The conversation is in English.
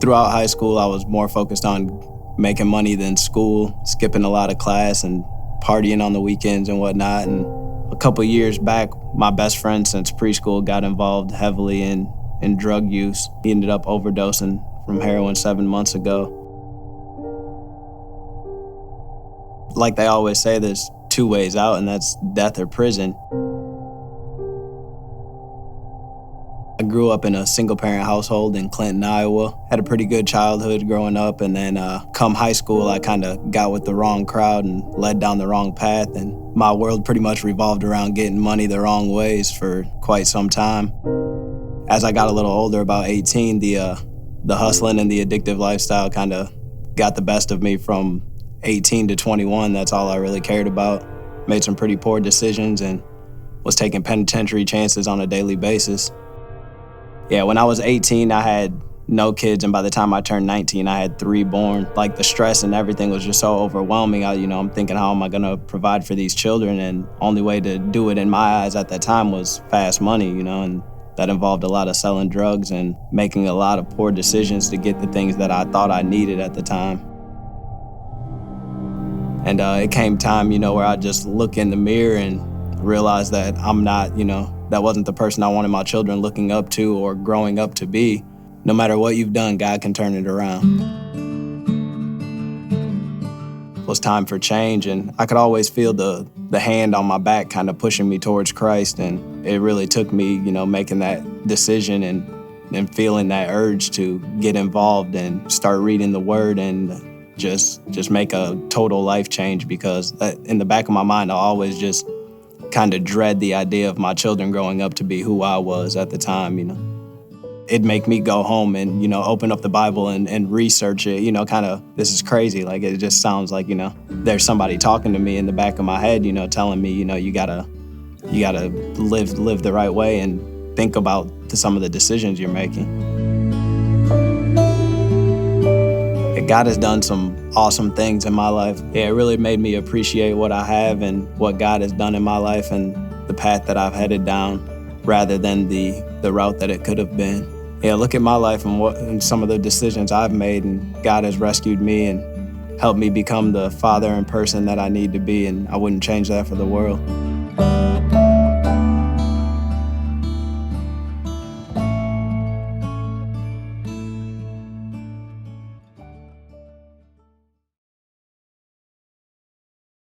Throughout high school, I was more focused on making money than school, skipping a lot of class and partying on the weekends and whatnot. And a couple years back, my best friend since preschool got involved heavily in drug use. He ended up overdosing from heroin 7 months ago. Like they always say, there's two ways out, and that's death or prison. I grew up in a single-parent household in Clinton, Iowa. Had a pretty good childhood growing up, and then come high school, I kind of got with the wrong crowd and led down the wrong path, and my world pretty much revolved around getting money the wrong ways for quite some time. As I got a little older, about 18, the hustling and the addictive lifestyle kind of got the best of me. From 18 to 21, that's all I really cared about. Made some pretty poor decisions and was taking penitentiary chances on a daily basis. Yeah, when I was 18, I had no kids, and by the time I turned 19, I had 3 born. Like, the stress and everything was just so overwhelming. I'm thinking, how am I gonna provide for these children? And only way to do it in my eyes at that time was fast money, and that involved a lot of selling drugs and making a lot of poor decisions to get the things that I thought I needed at the time. And it came time, where I just look in the mirror and realize that I'm not, that wasn't the person I wanted my children looking up to or growing up to be. No matter what you've done, God can turn it around. It was time for change, and I could always feel the hand on my back kind of pushing me towards Christ, and it really took me, making that decision and feeling that urge to get involved and start reading the Word and just make a total life change, because in the back of my mind, I always just kind of dread the idea of my children growing up to be who I was at the time, It'd make me go home and, open up the Bible and research it, kind of, this is crazy. Like, it just sounds like, there's somebody talking to me in the back of my head, telling me, you gotta live the right way and think about some of the decisions you're making. God has done some awesome things in my life. Yeah, it really made me appreciate what I have and what God has done in my life and the path that I've headed down, rather than the route that it could have been. Yeah, look at my life and some of the decisions I've made, and God has rescued me and helped me become the father and person that I need to be, and I wouldn't change that for the world.